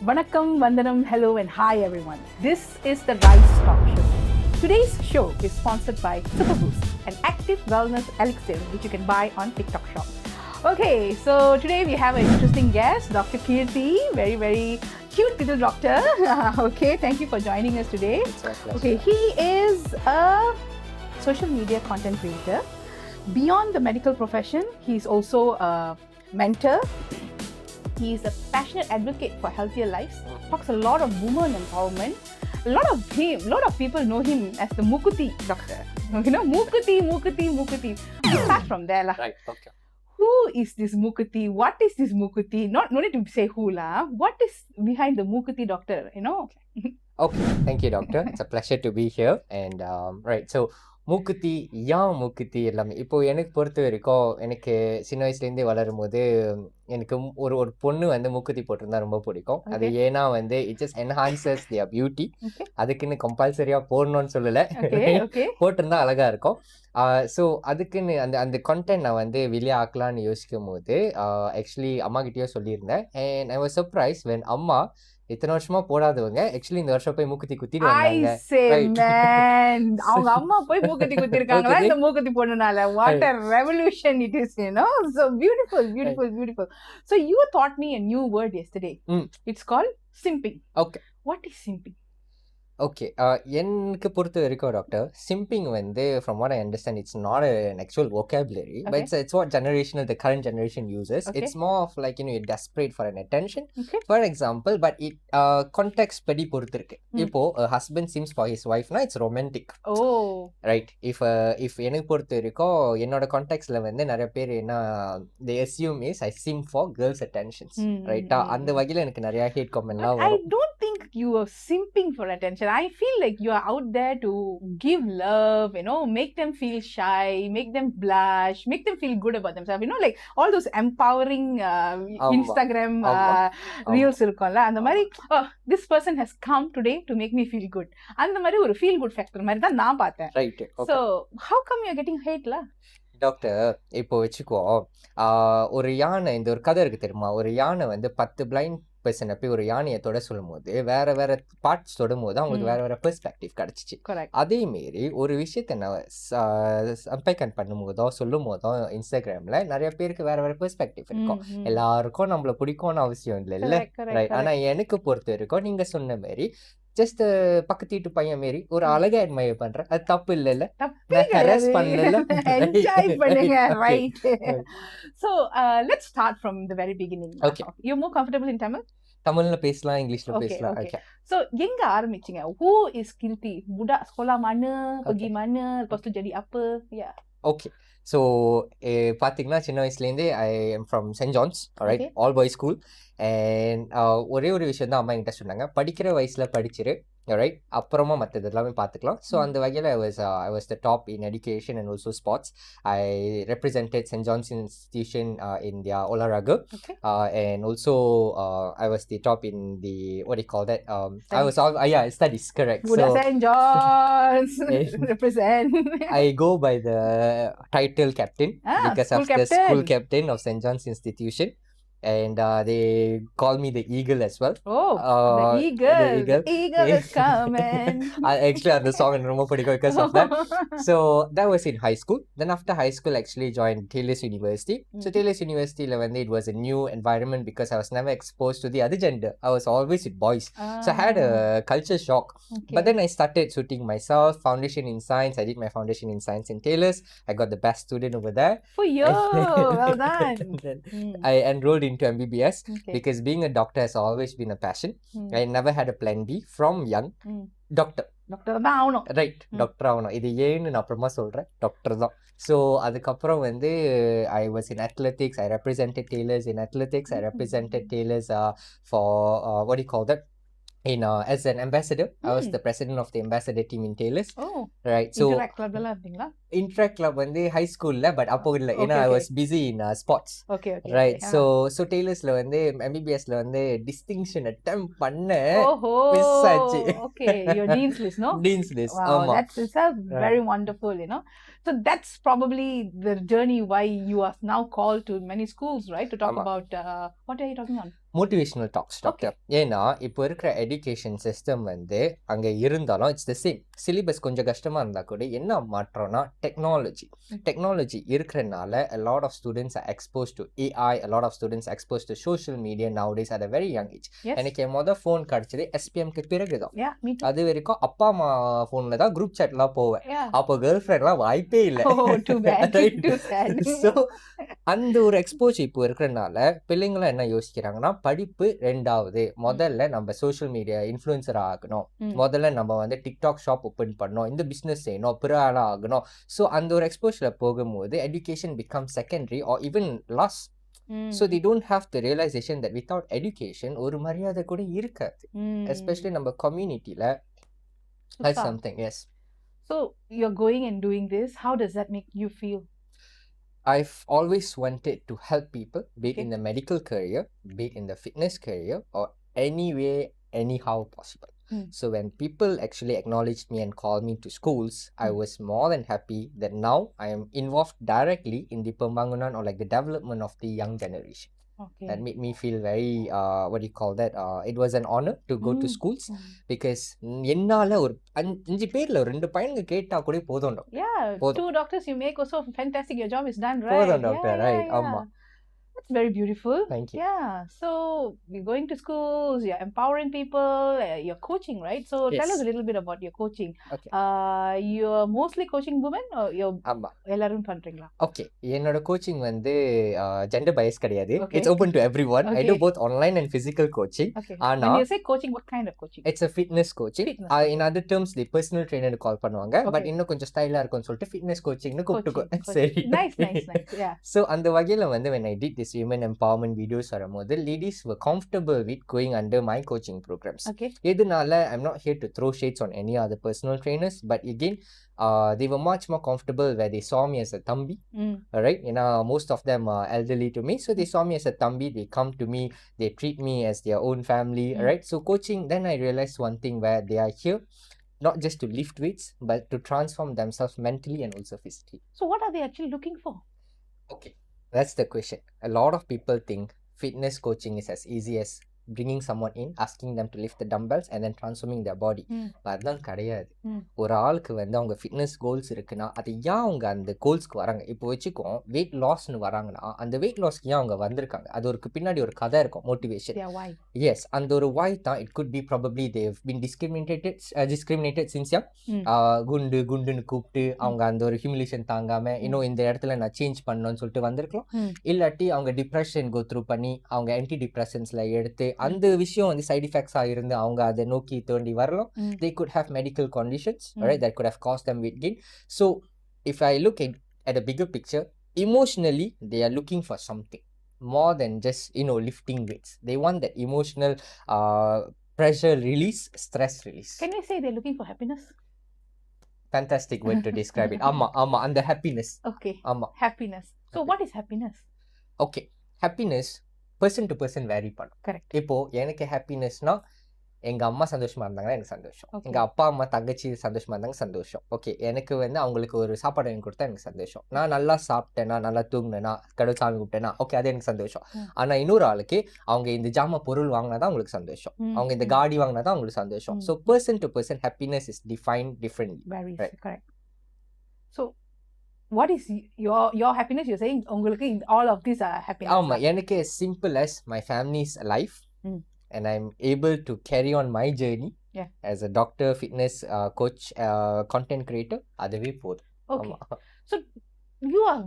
Vanakkam, Vandanam, hello and hi everyone. This is the Rise Talk Show. Today's show is sponsored by SUPERBOOST, an active wellness elixir which you can buy on TikTok shop. Okay, so today we have an interesting guest, Dr. Kirtthi, very cute little doctor. Okay, thank you for joining us today. It's my pleasure. Okay, he is a social media content creator. Beyond the medical profession, he's also a mentor. He is a passionate advocate for healthier lives. Talks a lot of women empowerment. A lot of people know him as the Mookuthi doctor. You know, Mookuthi. We start from there lah. Right, okay. Who is this Mookuthi? What is this Mookuthi? No need to say who lah. What is behind the Mookuthi doctor? You know. Okay, thank you, doctor. It's a pleasure to be here. And right, so மூக்குத்தி மூக்குத்தி எல்லாமே இப்போ எனக்கு பொறுத்த வரைக்கும் எனக்கு சின்ன வயசுலேருந்தே வளரும் போது எனக்கு ஒரு பொண்ணு வந்து மூக்குத்தி போட்டிருந்தா ரொம்ப பிடிக்கும். அது ஏன்னா வந்து it just enhances their beauty. அதுக்குன்னு கம்பல்சரியாக போடணும்னு சொல்லலை, போட்டிருந்தா அழகாக இருக்கும். ஸோ அதுக்குன்னு அந்த கண்டென்ட் நான் வந்து வெளியே ஆக்கலான்னு யோசிக்கும் போது ஆக்சுவலி அம்மா கிட்டேயும் சொல்லியிருந்தேன். And I was surprise when அம்மா இத்தனை வருஷமா போடாதவங்க ஆக்சுவலி இந்த வருஷம் போய் மூக்குத்தி குத்திட்டு வந்தாங்க. அவங்க அம்மா போய் மூக்குத்தி குத்திருக்காங்களா இந்த மூக்குத்தி பொண்ணுனால? What a revolution it is, you know. So beautiful. So you taught me a new word yesterday. It's called simping. Okay. What is simping? Okay, எனக்கு பொறுத்த வரைக்கும் டாக்டர், சிம்பிங் வந்து from what I understand it's not an actual vocabulary, but it's what the current generation uses. It's more of like, you know, you're desperate for an attention, for example, but it context படி பொறுத்து இருக்கு. இப்போ a husband simps for his wife na it's romantic. Right, if எனக்கு பொறுத்த வரைக்கும் என்னோட கான்டெக்ட்ல வந்து நிறைய பேர் என்ன they assume is I simp for girls attentions, right? அந்த வகையில எனக்கு நிறைய ஹேட் கமெண்ட்லாம் வரும். I don't think you are simping for attention. I feel like you are out there to give love, you know, make them feel shy, make them blush, make them feel good about themselves, you know, like all those empowering Instagram reels இருக்கும்ல, அந்த மாதிரி this person has come today to make me feel good, அந்த மாதிரி ஒரு feel good factor மாதிரி தான் நான் பார்த்தேன். Right, okay. So how come you are getting hate la? Doctor, இப்போ வச்சுக்கோ, ஒரு யானை, இந்த ஒரு கதை இருக்கு தெரியுமா, ஒரு யானை வந்து 10 பிளைண்ட் பர்சனை போய் ஒரு யானையை தொட சொல்லும் போது வேற பார்ட்ஸ் தொடும் போது அவங்களுக்கு வேற பெர்ஸ்பெக்டிவ் கிடைச்சிச்சு. அதே மாரி ஒரு விஷயத்த நான் சம்பைக்கன் பண்ணும் போதோ சொல்லும் போதோ இன்ஸ்டாகிராம்ல நிறைய பேருக்கு வேற பெர்ஸ்பெக்டிவ் இருக்கும். எல்லாருக்கும் நம்மள பிடிக்கும்னு அவசியம் இல்லை. ரைட், ஆனா எனக்கு பொறுத்த வரைக்கும் நீங்க சொன்ன மாதிரி ஜஸ்ட் பக்கத்து வீட்டு பையன் மாரி ஒரு அழகா அட்மையர் பண்றேன், அது தப்பு இல்ல, ஹராஸ் பண்ணல, என்ஜாய் பண்ணுங்க. Right. So let's start from the very beginning. Okay, you're more comfortable in Tamil? தமிழ்ல பேசலாம், இங்கிலீஷ்ல பேசலாம். Okay. So எங்க ஆரம்பிச்சீங்க? Who is Kirtthi? Budak sekolah mana, pergi mana, lepas tu jadi apa? Yeah. Okay, so பாத்தீங்கன்னா சின்ன வயசுலேருந்தே I am from Saint John's, right, all boys school. And ஒரே ஒரு விஷயம் தான் அம்மா என்கிட்ட சொன்னாங்க, படிக்கிற வயசுல படிச்சிரு, ரைட், அப்புறமா மற்றது எல்லாமே பார்த்துக்கலாம். ஸோ அந்த வகையில் I was the top in education and also sports. I represented St. John's Institution in their Olaraga, and also I was the top in the, what do you call that? I was all studies, correct. Buddha so St. John's represent. I go by the title captain because of the school captain of St. John's Institution. And they call me the eagle as well. The eagle is coming. Actually the song and ரொம்ப பிடிக்கும் because of that. So that was in high school. Then after high school actually joined Taylor's University. So Taylor's University when it was a new environment because I was never exposed to the other gender. I was always with boys. So I had a culture shock. But then I started shooting myself, foundation in science. I did my foundation in science in Taylor's. I got the best student over there. For you. Well done. I enrolled into MBBS because being a doctor has always been a passion. I never had a plan B from young. Doctor தான் ஆகணும், right, doctor ஆகணும். இது ஏன்னு நான் அப்புறமா சொல்கிறேன், doctor தான். So அதுக்கப்புறம் வந்து I was in athletics. I represented Taylor's in athletics. I represented Taylor's for what do you call that? As an ambassador. I was the president of the ambassador team in Taylor's. Right. So Interact club la irundinga? Intra club வந்து high ஸ்கூல்ல but அப்போ இல்லை ஏன்னா I Okay. Was busy in sports Okay. Right so டெய்லர்ஸ்ல வந்து எம்பிபிஎஸ்ல வந்து distinction அட்டம் பண்ண மிஸ் ஆச்சு Okay. Your dean's list, no? Teens list Wow, ஆமா that's itself very wonderful, you know. So that's probably the journey why you are now called to many schools, right? To talk ஆமா. about what are you talking on? Motivational talks doctor ஏன்னா இப்போ இருக்கிற education system வந்து அங்கே இருந்தாலும் it's the same syllabus கொஞ்சம் கஷ்டமாக இருந்தால் கூட என்ன மாற்றம்னா டெக்னாலஜி இருக்கிறனால a lot of students are exposed to AI, a lot of students are exposed to social media nowadays at a very young age. Yes. எனக்கு என் மொதல் ஃபோன் கிடச்சது எஸ்பிஎம்க்கு பிறகு தான். Yeah, me too. அது வரைக்கும் அப்பா அம்மா ஃபோனில் தான் குரூப் சாட்லாம் போவேன். Yeah. அப்போ கேர்ள் ஃப்ரெண்ட்லாம் வாய்ப்பே இல்லை. Oh, too bad. Too sad. So அந்த ஒரு எக்ஸ்போஜர் இப்போ இருக்கிறனால பிள்ளைங்களும் என்ன யோசிக்கிறாங்கன்னா படிப்பு ரெண்டாவது முதல்ல நம்ம சோஷியல் மீடியா இன்ஃப்ளூயன்சர் ஆகணும், முதல்ல நம்ம வந்து டிக்டாக் ஷாப் ஓப்பன் பண்ணணும், இந்த பிஸ்னஸ் செய்யணும், பிற ஆளாக ஆகணும். ஸோ அந்த ஒரு எக்ஸ்போஜரில் போகும்போது education becomes secondary or even lost. So they don't have the realization that without education ஒரு மரியாதை கூட இருக்காது, especially நம்ம கம்யூனிட்டியில். That's something. Yes. So you're going and doing this, how does that make you feel? I've always wanted to help people, be it in the medical career, be it in the fitness career, or any way, anyhow possible. So when people actually acknowledged me and called me to schools, I was more than happy that now I am involved directly in the pembangunan or like the development of the young generation. Okay. That made me feel very, what do you call that? It was an honor to go to schools because என்னால ஒரு 5 பேர்ல ஒரு 2 பையனுங்க கேட்டா கூட போதும். Yeah, போதும். 2 doctors you make also fantastic. Your job is done, right? போதும் doctor, right? ஆமா. That's very beautiful. Thank you. Yeah. So you're going to schools, you're empowering people, you're coaching, right? So tell us a little bit about your coaching. Okay. You're mostly coaching women or you're ஆமா. எல்லாரும் பண்றீங்களா? Okay, என்னோட coaching வந்து gender Paes கிடையாது. Okay. It's open to everyone. I Okay. To both online and physical coaching. Okay. ஆனா When you say coaching, what kind of coaching? It's a fitness coaching. Fitness. In other terms the personal trainer call பண்ணுவாங்க. But Okay. இன்னும் கொஞ்சம் ஸ்டைலா இருக்கும்னு சொல்லிட்டு ஃபிட்னஸ் கோச்சிங்னு கூப்பிட்டுக்கோ. Coaching. சரி. Nice. Yeah. ஸோ அந்த வகையில் வந்து when I did this women empowerment videos வரும்போது ladies were comfortable with going under my coaching programs. Okay. எதனால I'm not here to throw shades on any other personal trainers, but again they were much more comfortable where they saw me as a thambi. Right? You know, most of them are elderly to me, so they saw me as a thambi. They come to me, they treat me as their own family. Right? So coaching, then I realized one thing, where they are here not just to lift weights but to transform themselves mentally and also physically. So what are they actually looking for? Okay, that's the question. A lot of people think fitness coaching is as easy as bringing someone in, asking them to lift the dumbbells and then transforming their body. அதுதான் கிடையாது. ஒரு ஆளுக்கு வந்து அவங்க fitness goals இருக்குன்னா அது ஏன் அவங்க அந்த கோல்ஸ்க்கு வராங்க? இப்போ வச்சுக்கோ, வெயிட் லாஸ்ன்னு வராங்கன்னா அந்த வெயிட் லாஸ்க்கு ஏன் அவங்க வந்திருக்காங்க? அது ஒரு பின்னாடி ஒரு கதை இருக்கும், மோட்டிவேஷன். எஸ், அந்த ஒரு வாய் தான். It could be probably they have been discriminated since young. குண்டுன்னு கூப்பிட்டு அவங்க அந்த ஒரு ஹியூமிலேஷன் தாங்காம இன்னும் இந்த இடத்துல நான் சேஞ்ச் பண்ணணும்னு சொல்லிட்டு வந்திருக்கலாம். இல்லாட்டி அவங்க டிப்ரெஷன் கோ த்ரூ பண்ணி அவங்க ஆன்டி டிப்ரெஷன்ஸ்ல எடுத்து அந்த விஷயம் வந்து சைட் எஃபெக்ட்ஸா இருந்து அவங்க அதை நோக்கி தோண்டி வரலாம். They could have medical conditions, right, that could have caused them weight gain. So if I look at a bigger picture, emotionally they are looking for something more than just, you know, lifting weights. They want that emotional pressure release, stress release. Can we say they're looking for happiness? Fantastic word to describe it. ஆமா, அந்த happiness. Okay. ஆமா, happiness. So what is happiness? Okay, happiness person to person vary பண்ணும். Correct. இப்போ எனக்கு ஹாப்பினஸ்னா எங்க அம்மா சந்தோஷமா இருந்தாங்கன்னா எனக்கு சந்தோஷம், எங்க அப்பா அம்மா தங்கச்சி சந்தோஷமா இருந்தாங்க சந்தோஷம். ஓகே, எனக்கு வந்து அவங்களுக்கு ஒரு சாப்பாடு வாங்கி கொடுத்தா எனக்கு சந்தோஷம். நான் நல்லா சாப்பிட்டேன்னா, நல்லா தூங்கினேன்னா, கடவுள் சாமி கூப்பிட்டேன்னா, ஓகே, அது எனக்கு சந்தோஷம். ஆனா இன்னொரு ஆளுக்கு அவங்க இந்த ஜாமா பொருள் வாங்கினாதான் அவங்களுக்கு சந்தோஷம், அவங்க இந்த காடி வாங்கினாதான் அவங்களுக்கு சந்தோஷம். So person to person happiness is defined differently. Correct. So what is your happiness? You're saying உங்களுக்கு all of these are happiness. ஆமா, எனக்கு as simple as my family's life and I'm able to carry on my journey as a doctor, fitness coach, content creator, அதுவே போதும். Okay. So you are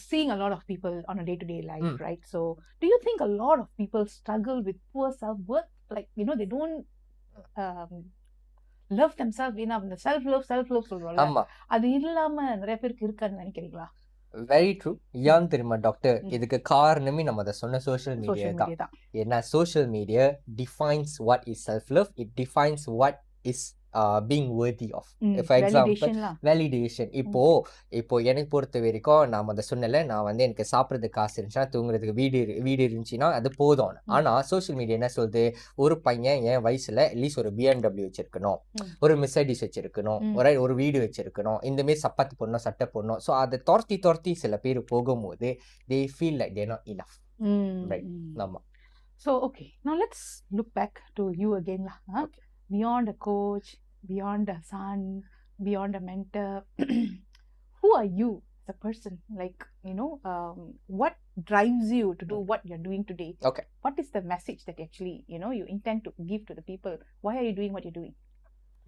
seeing a lot of people on a day-to-day life, right? So do you think a lot of people struggle with poor self-worth? Like, you know, they don't love themselves enough. இந்த self love சொல்றோம்ல, அது இல்லாம நிறைய பேருக்கு இருக்கான்னு நினைக்கிறீங்களா? Very true. ஏன் தெரியுமா டாக்டர், இதுக்கு காரணமே நம்ம அதை சொன்ன சோஷியல் மீடியா தான். ஏன்னா social media defines what is self love, it defines what is being worthy of. For example, Validation lah. validation. இப்போ எனக்கு பொறுத்த வரைக்கும் நான் அதை சொன்னல, நான் வந்து எனக்கு சாப்பிட்றதுக்கு காசு இருந்துச்சுன்னா, தூங்குறதுக்கு வீடு இருந்துச்சுன்னா அது போதும். ஆனா சோஷியல் மீடியா என்ன சொல்லுது, ஒரு பையன் என் வயசுல அட்லீஸ்ட் ஒரு BMW வச்சிருக்கணும், ஒரு மெர்சடிஸ் வச்சிருக்கணும், ஒரு வீடு வச்சிருக்கணும், இந்த மாதிரி சப்பாத்து போடணும், சட்டை போடணும். ஸோ அதை துரத்தி சில பேர் போகும்போது they feel like they're not enough. Right? ஆமா. So okay, now let's look back to you again lah. Okay. Beyond a coach, beyond a son, beyond a mentor, who are you as a person? Like, what drives you to do what you're doing today? Okay. What is the message that actually, you intend to give to the people? Why are you doing what you're doing?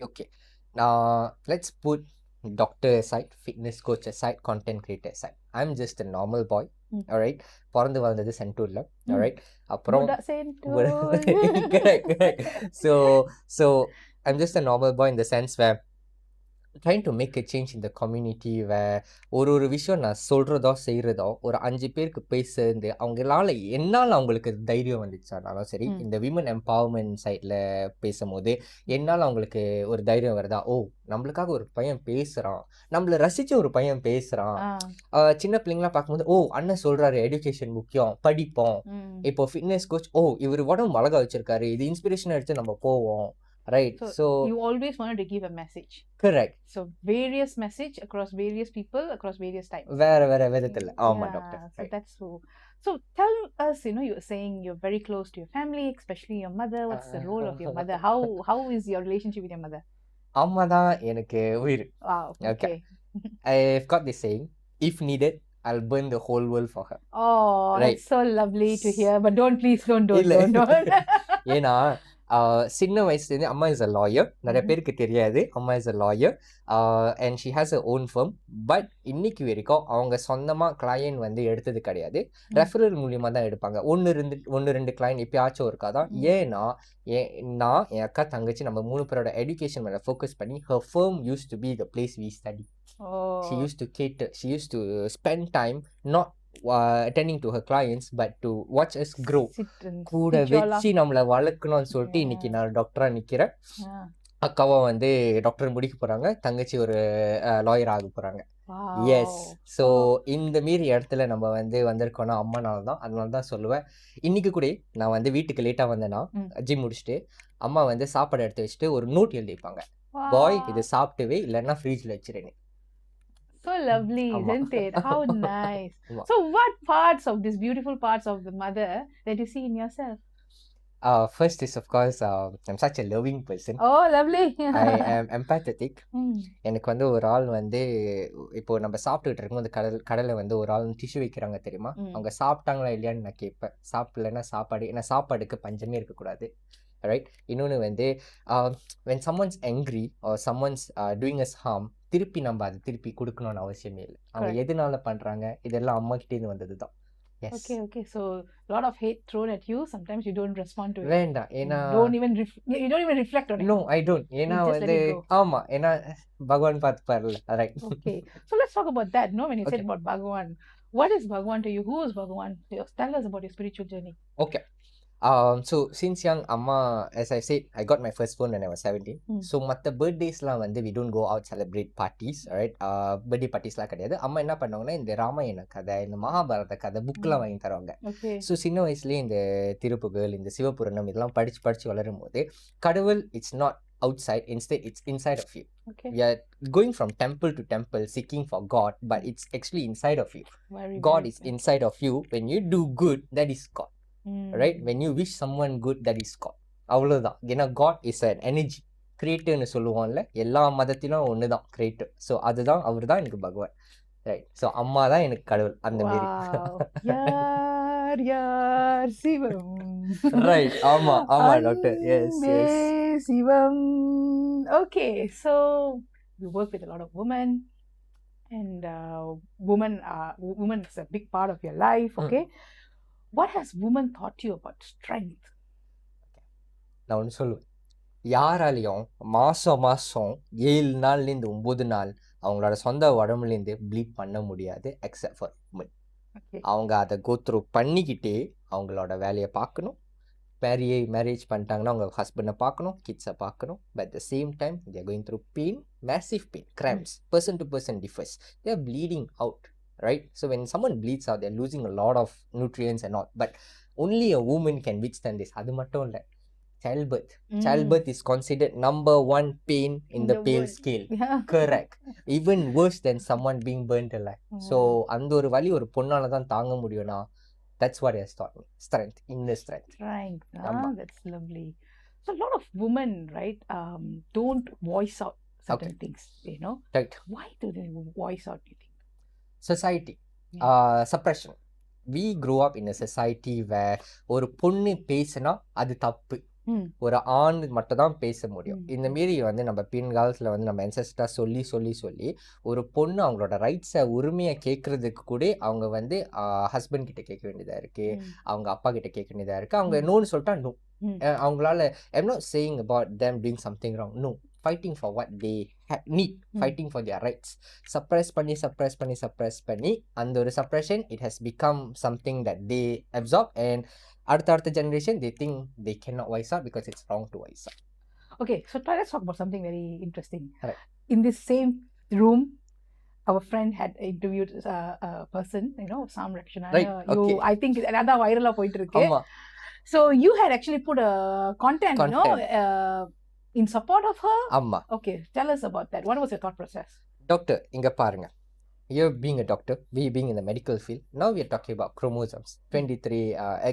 Okay. Now, let's put doctor aside, fitness coach aside, content creator aside. I'm just a normal boy. Alright. பிறந்து வளர்ந்தது சென்டூர்ல. Alright. அப்புறம் correct. So I'm just a normal boy in the sense where trying to make a change in the community where ஒரு விஷயம் நான் சொல்றதோ செய்யறதோ ஒரு 5 பேருக்கு போய் சேர்ந்து என்னால் அவங்களுக்கு தைரியம் வந்துச்சானாலும் சரி, இந்த விமன் எம்பவர்மெண்ட் சைட்ல பேசும்போது என்னால் அவங்களுக்கு ஒரு தைரியம் வருதா, நம்மளுக்காக ஒரு பையன் பேசுறான், நம்மள ரசிச்ச ஒரு பையன் பேசுறான். சின்ன பிள்ளைங்களாம் பார்க்கும்போது அண்ணன் சொல்றாரு எஜுகேஷன் முக்கியம், படிப்போம். இப்போ ஃபிட்னஸ் கோச் இவர் உடம்பு அழகா வச்சிருக்காரு, இது இன்ஸ்பிரேஷன் எடுத்து நம்ம போவோம். Right. So you always wanted to give a message. Correct. So various message across various people, across various times. வேற விதத்துல. ஆமா doctor. So that's so tell us, you were saying you're very close to your family, especially your mother. What's the role of your mother? How is your relationship with your mother? அம்மா தான் எனக்கு உயிர். Wow. Okay. I've got this saying, if needed I'll burn the whole world for her. Oh, right. That's so lovely to hear. But don't ஏன்னா சின்ன வயசுலேருந்து அம்மா is a lawyer. நிறைய பேருக்கு தெரியாது, அம்மா is a lawyer and she has a own firm. But இன்னைக்கு வரைக்கும் அவங்க சொந்தமாக கிளையன்ட் வந்து எடுத்தது கிடையாது, ரெஃபரல் மூலியமாக தான் எடுப்பாங்க. ஒன்று ரெண்டு கிளையன்ட் எப்பயாச்சும் இருக்காதான். ஏன்னா நான் என் அக்கா தங்கச்சி நம்ம 3 பேரோட எஜுகேஷன் மேலே ஃபோக்கஸ் பண்ணி her firm used to be the place we study. She used to cater, she used to spend time not attending to her clients but to watch us grow. கூட வச்சு நம்மளை வளர்க்கணும்னு சொல்லிட்டு இன்னைக்கு நான் டாக்டரா நிக்கிறேன். அக்காவா வந்து டாக்டர் முடிக்க போறாங்க, தங்கச்சி ஒரு லாயர் ஆக போறாங்க. எஸ். ஸோ இந்த மாரி இடத்துல நம்ம வந்து வந்திருக்கோம்னா அம்மானால தான். அதனால தான் சொல்லுவேன். இன்னைக்கு கூட நான் வந்து வீட்டுக்கு லேட்டா வந்தேன்னா ஜிம் முடிச்சுட்டு அம்மா வந்து சாப்பாடு எடுத்து வச்சுட்டு ஒரு நோட் எழுதிப்பாங்க, பாய் இது சாப்பிட்டுவே இல்லைன்னா ஃப்ரிட்ஜில் வச்சிருன்னு. So lovely, isn't it? How nice. So what parts of these beautiful parts of the mother that you see in yourself? First is of course I'm such a loving person. Oh, lovely. I am empathetic. எனக்கு வந்து ஒரு ஆள் வந்து இப்போ நம்ம சாப்பிட்டுட்டு இருக்கும்போது கடலை வந்து ஒரு ஆள் டிஷ்யூ வைக்கிறாங்க தெரியுமா, அவங்க சாப்பிட்டாங்களா இல்லையான்னு நான் கேட்பேன். சாப்பிடலன்னா ஏன்னா சாப்பாடுக்கு பஞ்சமே இருக்கக்கூடாது. ரைட். இன்னொன்று வந்து when someone's angry or someone's doing us harm, திருப்பி நம்ம அதை திருப்பி கொடுக்கணும்னு அவசியமே இல்லை. அவங்க எதனால பண்றாங்க, இதெல்லாம் அம்மா கிட்டேருந்து வந்தது தான். Okay. So a lot of hate thrown at you. Sometimes you don't respond to it. வேண்டாம். ஏன்னா you don't even reflect on it. No, I don't. ஏன்னா வந்து ஆமா, ஏன்னா பகவான் பார்த்துப்பார்ல. Right. Okay. So let's talk about that. No, when you said about Bhagwan, what is Bhagwan to you? Who is Bhagwan? Tell us about your spiritual journey. Okay. So since young, Amma, as I said, I got my first phone when I was 17. So மற்ற பர்த்டேஸ்லாம் வந்து we don't go out celebrate parties, right? Birthday பார்ட்டிஸ்லாம் கிடையாது. அம்மா என்ன பண்ணுவாங்கன்னா இந்த ராமாயண கதை, இந்த மகாபாரத கதை புக்கெலாம் வாங்கி தருவாங்க. ஸோ சின்ன வயசுலேயே இந்த திருப்புகள், இந்த சிவபுராணம் இதெல்லாம் படித்து வளரும் போது கடவுள் it's not outside, instead it's inside of you. We are going from temple to temple seeking for God, but it's actually inside of you. God is inside of you. When you do good, that is God. Right? When you wish someone good, that is God. அவ்வளோதான். ஏன்னா God is an energy. கிரியேட்டர்னு சொல்லுவோம்ல, எல்லா மதத்திலும் ஒன்று தான் creator. So அதுதான், அவர் தான் எனக்கு பகவான். ரைட். ஸோ அம்மா தான் எனக்கு கடவுள். அந்த மாரி. யார் சிவம். ரைட். ஆமா doctor. Yes. Sivam. Okay, so you work with a lot of women and women is a big part of your life. Okay. What has women taught you about strength? நான் ஒன்று சொல்லுவேன், யாராலையும் மாதம் 7 நாள்லேருந்து 9 நாள் அவங்களோட சொந்த உடம்புலேருந்து ப்ளீட் பண்ண முடியாது எக்ஸப்ட் ஃபார் உமன். அவங்க அதை கோத்ரூ பண்ணிக்கிட்டே அவங்களோட வேலையை பார்க்கணும், மேரேஜ் பண்ணிட்டாங்கன்னா அவங்க ஹஸ்பண்டை பார்க்கணும், கிட்ஸை பார்க்கணும். But at the same time they are going through pain, massive pain, cramps. Person to person differs. They are bleeding out, right? So when someone bleeds out, they are losing a lot of nutrients and all. But only a woman can withstand this. அது மட்டும் இல்லை, childbirth is considered number one pain in the pale scale. Correct. Even worse than someone being burnt alive. So அந்த ஒரு வலி ஒரு பொண்ணால தான் தாங்க முடியும்னா, that's what has taught me. Strength, inner strength. Right. That's lovely. So a lot of women, right, don't voice out certain things, you know. Right. Why do they voice out, you think? Society. Suppression. We grew up in a society where ஒரு பொண்ணு பேசினா அது தப்பு, ஒரு ஆண் மட்டும் தான் பேச முடியும். இந்த மாரி வந்து நம்ம பின் காலத்தில் வந்து நம்ம ancestor சொல்லி ஒரு பொண்ணு அவங்களோட ரைட்ஸை உரிமையை கேட்கறதுக்கு கூட அவங்க வந்து ஹஸ்பண்ட் கிட்ட கேட்க வேண்டியதாக இருக்கு, அவங்க அப்பா கிட்ட கேட்க வேண்டியதாக இருக்கு. அவங்க நோன்னு சொல்லிட்டா நோ. அவங்களால I'm not saying about them doing something wrong. No, fighting for what they need, fighting for their rights. suppress பண்ணி அந்த ஒரு suppression, it has become something that they absorb, and அடுத்த generation they think they cannot voice out because it's wrong to voice out. Okay, so let's talk about something very interesting. Right. In this same room, our friend had interviewed a person, you know, Sam Rakshana. Right. Okay. I think another viral போயிட்டு இருக்கு. So you had actually put a content. You know, in support of her. Okay, tell us about that. What was your thought process? Doctor, inga parunga, you being a doctor, we being in the medical field, now we are talking about chromosomes 23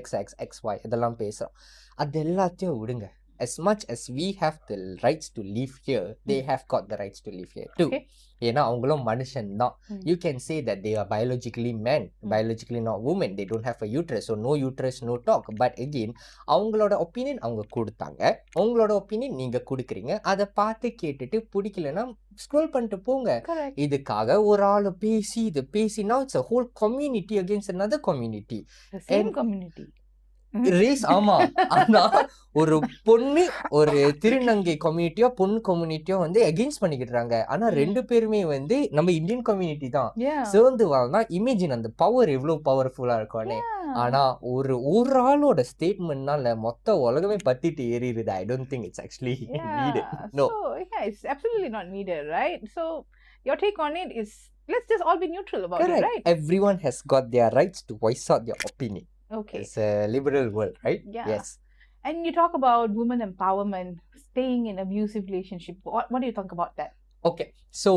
XX XY இதெல்லாம் பேசுறோம். அது எல்லாத்தையும் விடுங்க. As much as we have the rights to live here, they have got the rights to live here too. ஏன்னா அவங்களும் மனுஷன் தான். You can say that they are biologically men, biologically not women. They don't have a uterus, so no uterus, no talk. But again, அவங்களோட opinion அவங்க கொடுத்தாங்க, உங்களோட opinion நீங்க கொடுக்குறீங்க. அதை பார்த்து கேட்டுட்டு பிடிக்கலன்னா ஸ்க்ரோல் பண்ணிட்டு போங்க. இதுக்காக ஒரு ஆள் பேசி இது பேசி, now it's a whole community against another community. The same community. Race. ஆமா, ஆனா ஒரு பொண்ணு ஒரு திருநங்கை கம்யூனிட்டியோ பொண்ணு கம்யூனிட்டியோ வந்து அகெயின்ஸ்ட் பண்ணிக்கிட்டாங்க. ஆனா ரெண்டு பேருமே வந்து நம்ம இந்தியன் கம்யூனிட்டி தான் சேர்ந்து வாழ்னா. இமேஜின் அந்த பவர் எவ்வளவு பவர்ஃபுல்லா இருக்கும்னு. ஆனா ஒரு ஆளோட ஸ்டேட்மெண்ட்னால மொத்த உலகமே பத்திட்டு ஏறிடுது. I don't think it's actually needed. No. So yeah, it's absolutely not needed, right? So your take on it is, let's just all be neutral about it, right? Everyone has got their rights to voice out their opinion. Okay. It's a liberal world, right? Yeah. Yes. And you talk about women empowerment, staying in abusive relationship. What do you think about that? Okay. So,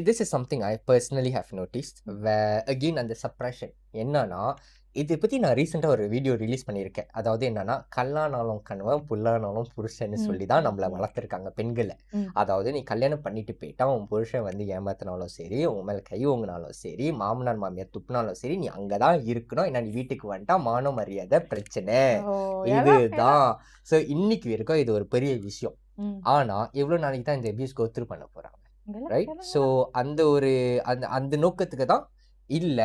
this is something I personally have noticed, where again அந்த suppression என்னன்னா, இதை பற்றி நான் ரீசெண்டாக ஒரு video release பண்ணியிருக்கேன். அதாவது என்னன்னா, கல்லானாலும் கணவன் புல்லானாலும் புருஷன்னு சொல்லி தான் நம்மளை வளர்த்துருக்காங்க பெண்களை. அதாவது நீ கல்யாணம் பண்ணிட்டு போயிட்டா உன் புருஷன் வந்து ஏமாத்தினாலும் சரி, உன் மேலே கை ஓங்கினாலும் சரி, மாமனார் மாமியார் துப்புனாலும் சரி, நீ அங்கே தான் இருக்கணும். ஏன்னா நீ வீட்டுக்கு வந்துட்டா மான மரியாதை பிரச்சனை. இதுதான். ஸோ இன்னைக்கு வரைக்கும் இது ஒரு பெரிய விஷயம். ஆனா எவ்வளவு நாளைக்கு தான் இந்த அபியூஸ் கோ த்ரூ பண்ண போறாங்க, ரைட்? ஸோ அந்த ஒரு அந்த நோக்கத்துக்கு தான் இல்ல,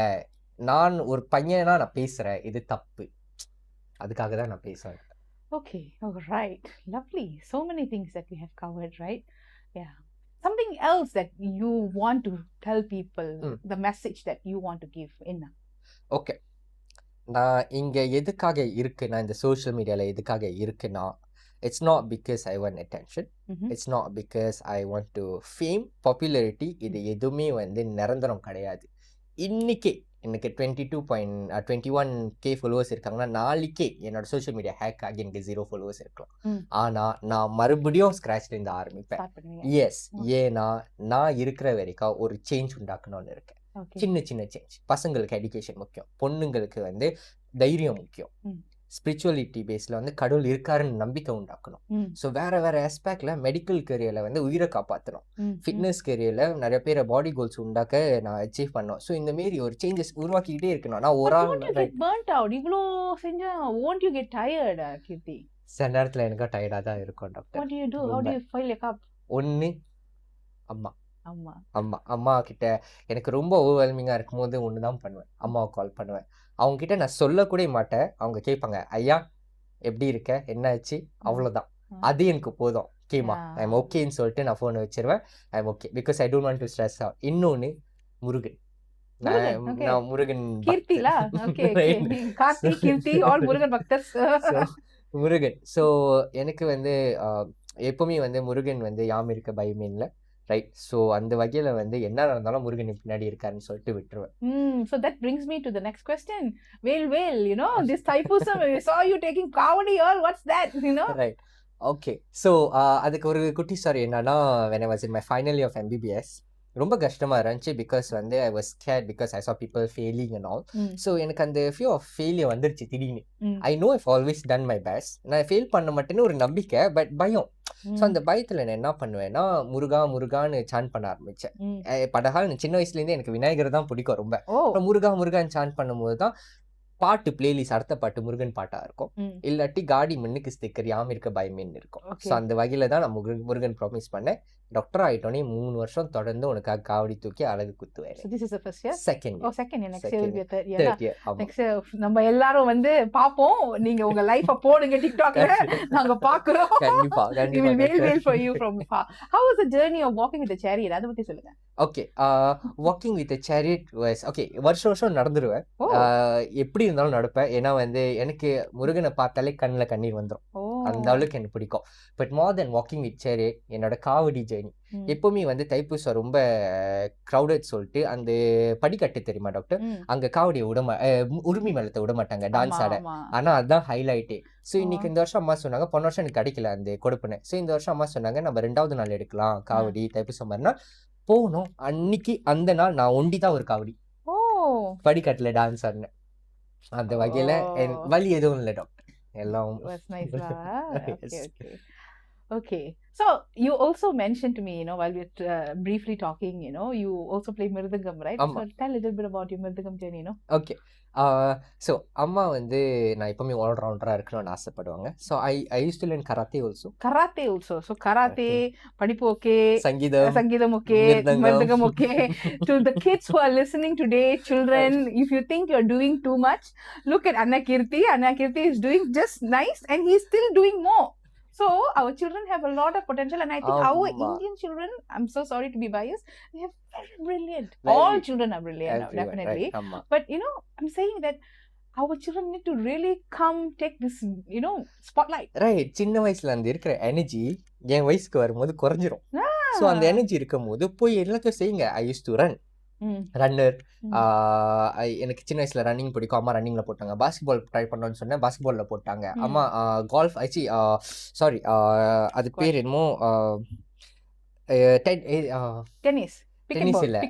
நான் ஒரு பையனா நான் பேசுறேன், இது தப்பு, அதுக்காக தான் நான் பேசுறேன். Okay, all right, lovely. So many things that we have covered, right? Yeah. Something else that you want to tell people, the message that you want to give in. Okay, நான் இங்க எதுக்காக இருக்குன்னா, இந்த சோஷியல் மீடியால எதுக்காக இருக்குன்னா, it's not because I want attention. It's not because I want to fame, popularity. இது எதுவுமே வந்து நிரந்தரம் கிடையாது. இன்னைக்கே எனக்கு 21K ஃபாலோவர்ஸ் இருக்காங்கன்னா, நாளைக்கே என்னோட சோஷியல் மீடியா ஹேக் ஆகி எனக்கு 0 ஃபாலோவர்ஸ் இருக்கலாம். ஆனா நான் மறுபடியும் ஸ்க்ராட்ச்ல இருந்து ஆரம்பிப்பேன். எஸ், ஏன்னா நான் இருக்கிற வரைக்கும் ஒரு சேஞ்ச் உண்டாக்கணும்னு இருக்கேன். சின்ன சின்ன சேஞ்ச். பசங்களுக்கு எஜுகேஷன் முக்கியம், பொண்ணுங்களுக்கு வந்து தைரியம் முக்கியம், ஸ்பிரிச்சுவலிட்டி பேஸில் வந்து கடவுள் இருக்காருன்னு நம்பிக்கை உண்டாக்கணும். ஸோ வேற வேற ஆஸ்பெக்ட்ல மெடிக்கல் கரியரில் வந்து உயிரை காப்பாற்றணும், ஃபிட்னஸ் கரியரில் நிறைய பேரை பாடி கோல்ஸ் உண்டாக்க நான் அச்சீவ் பண்ணோம். ஸோ இந்த மாரி ஒரு சேஞ்சஸ் உருவாக்கிக்கிட்டே இருக்கணும். நான் ஒரு ஆள் இவ்வளோ செஞ்சா won't you get tired, Kirtthi? சில நேரத்தில் எனக்கு டயர்டாக தான் இருக்கும் doctor. What do you do? How do you fill your cup? ஒன்று அம்மா கிட்ட எனக்கு ரொம்ப ஓவர்வெல்மிங்காக இருக்கும்போது ஒன்று தான் பண்ணுவேன், அம்மாவை கால் பண்ணுவேன். அவங்க கிட்ட நான் சொல்லக்கூட மாட்டேன். அவங்க கேட்பாங்க, ஐயா எப்படி இருக்க, என்னாச்சு, அவ்வளோதான். அது எனக்கு போதும். ஓகேம்மா, ஐம் ஓகேன்னு சொல்லிட்டு நான் ஃபோனை வச்சிருவேன். I'm okay, because I don't want to stress out. இன்னொன்று முருகன். Murugan, okay. நான் முருகன் Kirtthi பக்தன். lah. Okay, okay. Karthi, Kirtthi, all Murugan Bhaktas. So Murugan so எனக்கு வந்து எப்பவுமே வந்து முருகன் வந்து யாம் இருக்க பயமே இல்லை ரைட் ஸோ அந்த வகையில் வந்து என்ன நடந்தாலும் முருகன் பின்னாடி இருக்காருன்னு சொல்லிட்டு விட்டுருவேன். So that brings me to the next question. Well, you know, this Thaipusam, I saw you taking kavadi all. What's that? You know? Right okay so அதுக்கு ஒரு குட்டி ஸ்டாரி என்னன்னா when I was in my final year of MBBS ரொம்ப கஷ்டமா இருந்துச்சு because வந்து I was scared because I saw people failing and all. So எனக்கு அந்த ஃபியூ ஆஃப் ஃபெயிலியர் வந்துருச்சு திடீர்னு. I know I've always done my best, நான் fail பண்ண மாட்டேன்னு ஒரு நம்பிக்கை, பட் பயம். ஸோ அந்த பயத்தில் நான் என்ன பண்ணுவேன்னா முருகா முருகான்னு சான் பண்ண ஆரம்பித்தேன். படகால் சின்ன வயசுலேருந்தே எனக்கு விநாயகர் தான் பிடிக்கும் ரொம்ப. அப்புறம் முருகா முருகான்னு சான் பண்ணும்போது தான் பாட்டு பிளேலிஸ்ட் அடுத்த பாட்டு முருகன் பாட்டா இருக்கும், இல்லாட்டி காடி மண்ணுக்கு ஸ்டிக்கர் யாம் இருக்க பயமேன்னு இருக்கும். ஸோ அந்த வகையில தான் நான் முருகன் ப்ராமிஸ் பண்ணேன். டாக்டர் ஆயிட்டோன்னே 3 வருஷம் தொடர்ந்து உனக்காக காவடி தூக்கி அழகு குத்துவேன். So this is the first year? Second year. Oh, second year. Next year will be a third year. Third year. Next year நம்ம எல்லாரும் வந்து பாப்போம், நீங்க உங்க லைஃப போடுங்க டிக்டாக்ல, நாங்க பாக்குறோம். கண்டிப்பா We will wait for you from far. How was the journey of walking with the chariot? அத பத்தி சொல்லுங்க. Okay walking with chariot was okay வருஷம் நடந்துருவேன். எப்படி இருந்தாலும் நடப்பேன். ஏன்னா வந்து எனக்கு முருகனை பார்த்தாலே கண்ணில் கண்ணீர் வந்துடும், அந்த அளவுக்கு எனக்கு பிடிக்கும். But more then walking with chariot என்னோட காவடி ஜேர்னி. எப்பவுமே வந்து தைப்பூசம் ரொம்ப க்ரௌடட் சொல்லிட்டு அந்த படிக்கட்டு தெரியுமா டாக்டர், அங்க காவடியை உரிமை மேலத்தை விட மாட்டாங்க டான்ஸ் ஆட. ஆனா அதுதான் ஹைலைட்டே. ஸோ இன்னைக்கு இந்த வருஷம் அம்மா சொன்னாங்க, போன வருஷம் எனக்கு கிடைக்கல அந்த கொடுப்புனே. ஸோ இந்த வருஷம் அம்மா சொன்னாங்க நம்ம 2வது நாள் எடுக்கலாம் காவடி தைப்பூசம் மறுநாள் போனோம். அன்னைக்கு அந்த நாள் நான் ஒண்டி தான் ஒரு காவடி படிக்கட்டுல டான்ஸ் ஆடினேன். அந்த வகையில வலி எதுவும் இல்லை டாக்டர், எல்லாம். Okay. So you also mentioned to me, you know, while we were briefly talking, you know, you also play mirdangam, right? So tell a little bit about your mirdangam journey, you know. Okay. So அம்மா வந்து நான் எப்பவுமே ஆல்ரவுண்டரா இருக்கணும்னு ஆசைப்படுவாங்க. So I used to learn karate also. So karate, படிப்பு okay, சங்கீதம் okay, mirdangam okay. To the kids who are listening today, children, if you think you're doing too much, look at Anna Kirrthi. Anna Kirrthi is doing just nice and he's still doing more. So our children have a lot of potential, and I think our Indian children, I'm so sorry to be biased, they are very brilliant. All children are brilliant, definitely. Right. But you know, I'm saying that our children need to really come take this, you know, spotlight. Right. சின்ன வயசுல அந்த இருக்கிற energy என் வயசுக்கு வரும்போது குறைஞ்சிரும். So அந்த energy இருக்கும் போது போய் எல்லாத்தையும் செய்யுங்க. ஐ யூஸ் டு ரன் ரன்னர். எனக்கு சின்ன வயசுல ரன்னிங் பிடிக்கும், அம்மா ரன்னிங்ல போட்டாங்க. பாஸ்கெட்பால் ட்ரை பண்ணோன்னு சொன்னேன், பாஸ்கெட்பால்ல போட்டாங்க. அம்மா கால்ஃப் ஆச்சு, சாரி அது பேர் என்னமோ டென்னிஸ் இல்ல,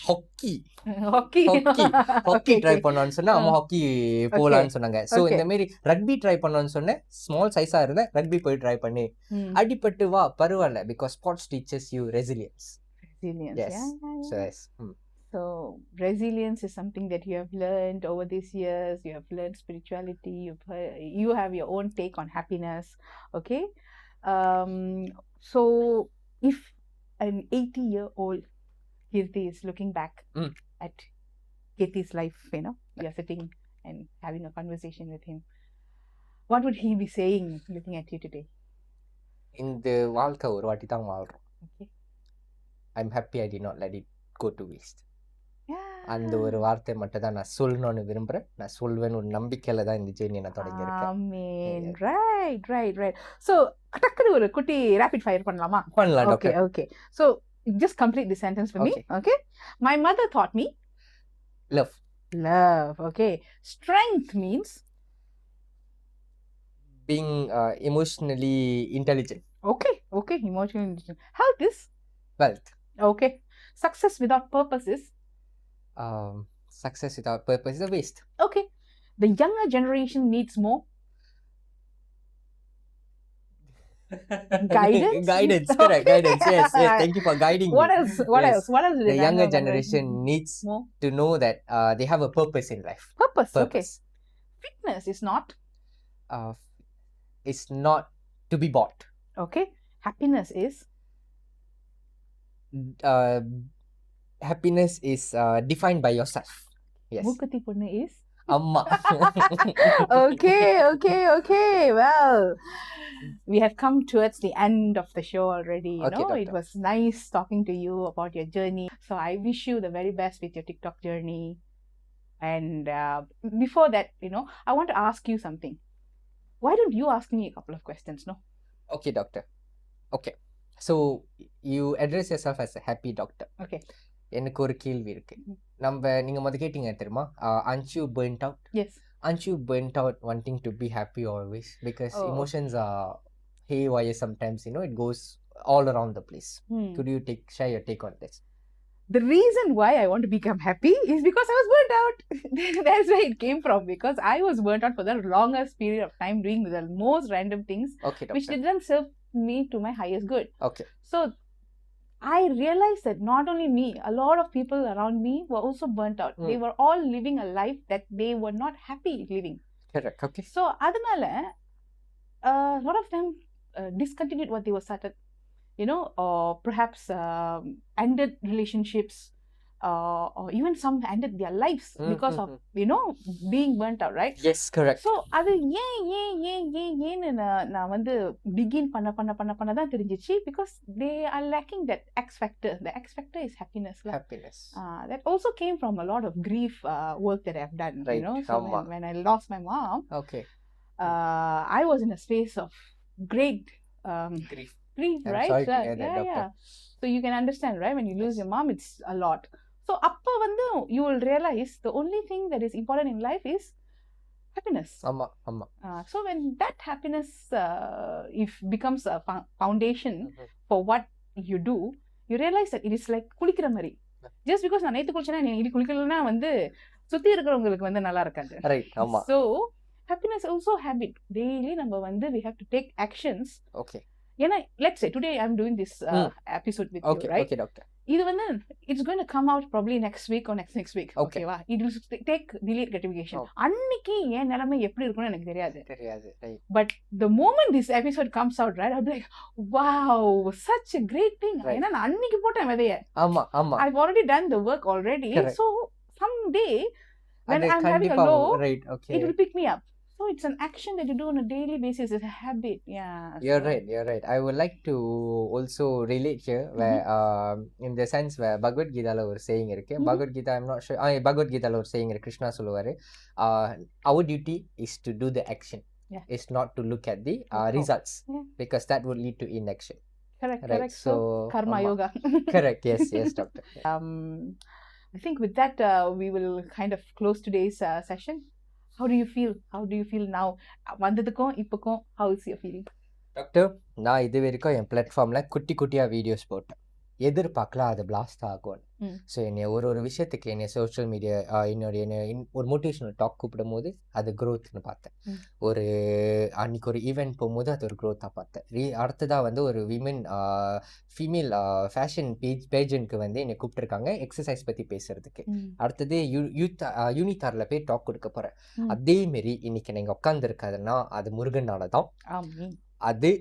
ஹாக்கி ட்ரை பண்ணோன்னு சொன்னா அம்மா ஹாக்கி போலான்னு சொன்னாங்க. சோ இந்த மாதிரி ரக்பி ட்ரை பண்ணோன்னு சொன்னேன், ஸ்மால் சைஸா இருந்தேன், ரக்பி போய் ட்ரை பண்ணி அடிபட்டு வா பரவாயில்ல, because sports teachers you resilience. So resilience is something that you have learned over these years. You have learned spirituality. You have your own take on happiness. Okay. So if an 80-year-old Kirrthi is looking back at Kirthi's life, you know, you're sitting and having a conversation with him, what would he be saying looking at you today? இந்த வாழ்க்கை ஒரு வாட்டி தான் வாழ்றோம். Okay. I'm happy I did not let it go to waste. அந்த ஒரு வார்த்தை மட்டும் தான் நான் சொல்லணும்னு விரும்புறேன். நான் சொல்வேன்னு ஒரு நம்பிக்கையில தான் இந்த ஜேர்னியை நான் தொடங்கியிருக்கேன். ஆமென். ரைட். So டக்குனு ஒரு குட்டி ரேபிட் ஃபயர் பண்ணலாமா? பண்ணலாம் doctor. Okay. So just complete the sentence for me. Okay. My mother taught me love. Okay. Strength means being emotionally intelligent. Okay. Emotionally intelligent. Health is wealth. Okay. Success without purpose is success without purpose is a waste. Okay. The younger generation needs more guidance. Correct. Guidance. Yes. Thank you for guiding What me. else? What else? The younger generation needs more to know that they have a purpose in life. Purpose. Okay. Fitness is not it's not to be bought. Okay. Happiness is happiness is defined by yourself. Yes. Mookuthi Ponnu is Amma. Okay. Well, we have come towards the end of the show already. You Okay, know, it doctor. was nice talking to you about your journey. So I wish you the very best with your TikTok journey. And before that, you know, I want to ask you something. Why don't you ask me a couple of questions, no? Okay, doctor. Okay. So you address yourself as a happy doctor. Okay. எனக்கு ஒரு கேள்வி இருக்கு. நீங்க முத கேட்டீங்க தெரியுமா? Aren't you burnt out? Yes. Aren't you burnt out wanting to be happy always? Because Oh. emotions are haywire sometimes, you know, it goes all around the place. Could you share your take on this? The reason why I want to become happy is because I was burnt out. That's where it came from, because I was burnt out for the longest period of time doing the most random things, Okay, doctor. which didn't serve me to my highest good. Okay. So I realized that not only me, a lot of people around me were also burnt out. They were all living a life that they were not happy living. Correct. Okay. So adanala a lot of them discontinued what they were started, you know, or perhaps ended relationships, or even some ended their lives because of, you know, being burnt out, right? Yes, correct. So அது ஏன்னு நான் வந்து begin பண்ண தான் தெரிஞ்சிச்சு, because they are lacking that X factor. The X factor is happiness. Happiness. That also came from a lot of grief work that I've done, Right. you know. So when I lost my mom, Okay. I was in a space of great Grief. I'm right? Sorry to hear that, doctor. Yeah. So you can understand, right? When you lose your mom, it's a lot. So appa vandu you will realize the only thing that is important in life is happiness. Amma. So when that happiness if becomes a foundation for what you do, you realize that it is like kulikira mari. Just because நான் நேத்து குளிச்சேனா நீ இன்னைக்கு குளிக்கலனா வந்து சுத்தி இருக்கிறவங்களுக்கு வந்து நல்லா இருக்காது. Right. Amma. So happiness also habit. Daily நம்ம வந்து we have to take actions. Okay. ஏன்னா let's say today I'm doing this episode with you, right? Okay, doctor. இது வந்து it's going to come out probably next week or next week. Okay. வா, it will take delayed gratification. அன்னைக்கு என் நிலைமை எப்படி இருக்கும்னு எனக்கு தெரியாது. Right. But the moment this episode comes out, right, I'll be like, wow, such a great thing. ஏன்னா நான் அன்னைக்கு போட்டேன் விதைய. ஆமா. I've already done the work already. Correct. So someday when I'm having a low, right, okay, it will pick me up. So it's an action that you do on a daily basis. It's a habit. Yeah. You're right. I would like to also relate here where in the sense where Bhagavad Gita la ஒரு saying இருக்கு. Bhagavad Gita, I'm not sure. Bhagavad Gita la ஒரு saying இருக்கு. கிருஷ்ணா சொல்லுவாரு, our duty is to do the action. Yeah. It's not to look at the results. Yeah. Because that would lead to inaction. Correct. So karma yoga. Correct. Yes, doctor. I think with that we will kind of close today's session. How do you feel now? வந்ததுக்கும் இப்போக்கும் how is your feeling? Doctor, நான் இது வரைக்கும் என் பிளாட்ஃபார்மில் குட்டியாக videos போட்டேன். எதிர்பார்க்கலாம் அது blast ஆகும். So என்னை ஒரு விஷயத்துக்கு என்னை சோஷியல் மீடியா என்னுடைய ஒரு மோட்டிவேஷனல் டாக் கூப்பிடும் போது அது க்ரோத்னு பார்த்தேன். ஒரு அன்றைக்கி ஒரு ஈவெண்ட் போகும்போது அது ஒரு க்ரோத்தாக பார்த்தேன். அடுத்ததாக வந்து ஒரு ஃபீமேல் ஃபேஷன் பேஜனுக்கு வந்து என்னை கூப்பிட்டுருக்காங்க எக்ஸசைஸ் பற்றி பேசுகிறதுக்கு. அடுத்தது யூனித்தாரில் போய் டாக் கொடுக்க போகிறேன். அதேமாரி இன்றைக்கி நீங்கள் உட்காந்துருக்காதுன்னா அது முருகனால தான். அது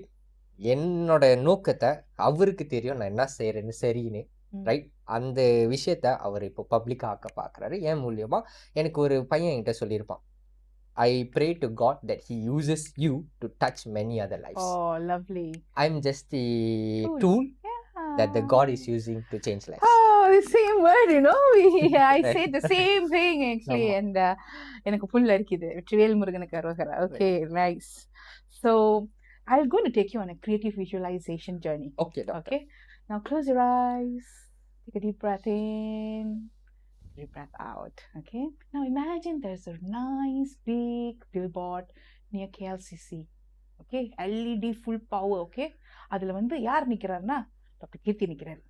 என்னோட நோக்கத்தை அவருக்கு தெரியும், நான் என்ன செய்கிறேன்னு சரின்னு, ரைட்? அந்த விஷயத்த அவர் இப்போ பப்ளிக்காக ஆக்க பார்க்குறாரு. என் மூலியமா எனக்கு ஒரு பையன் என்கிட்ட சொல்லியிருப்பான், I pray to God that he uses you to touch many other lives. Oh, lovely. I'm just the tool that the God is using to change lives. Oh, the same word, you know. I say the same thing actually. And எனக்கு புல் அரிக்குது. வெற்றிவேல் முருகனுக்கு அரோகரா. Okay, nice. So I'm going to take you on a creative visualization journey. Okay, doctor. Okay. Now close your eyes. Take a deep breath in. Deep breath out. Okay. Now imagine there's a nice big billboard near KLCC. Okay. LED full power. Okay. அதுல வந்து யார் நிக்கிறாருன்னா doctor கீர்த்தி நிக்கிறாரு.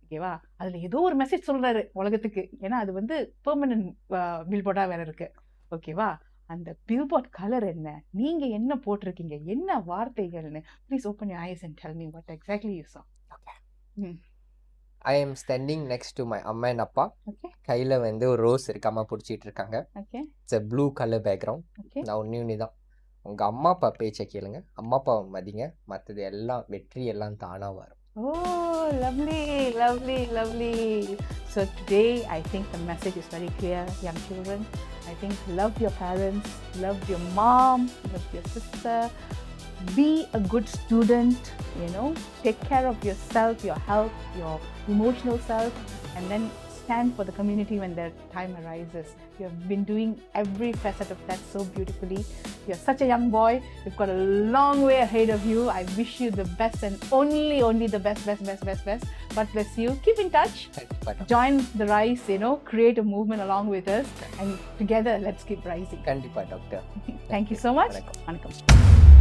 ஓகேவா? அதுல ஏதோ ஒரு message சொல்றாரு உலகத்துக்கு. ஏன்னா அது வந்து பெர்மனன்ட் பில்போர்டா வேற இருக்கு. ஓகேவா? அந்த பில்போர்ட் கலர் என்ன, நீங்க என்ன போட்டிருக்கீங்க, என்ன வார்த்தைகள்னு, please open your eyes and tell me what exactly you saw. I am standing next to my அம்மா and அப்பா. கையில் வந்து ஒரு ரோஸ் இருக்கு, அம்மா பிடிச்சிட்டு இருக்காங்க. It's a blue color background. நான் ஒன்று தான், உங்கள் அம்மா அப்பா பேச்சை கேளுங்க, அம்மா அப்பாவை மதிங்க, மற்றது எல்லாம் வெற்றி எல்லாம் தானாக வரும். Oh, lovely. So today I think the message is very clear, young children. I think love your parents, love your mom, love your sister, be a good student, take care of yourself, your health, your emotional self, and then stand for the community when their time arises. You have been doing every facet of that so beautifully. You're such a young boy. You've got a long way ahead of you. I wish you the best and only the best. God bless you. Keep in touch. Join the rise, create a movement along with us, and together let's keep rising. கண்டிப்பா doctor. Thank you so much. வணக்கம். Vanakkam.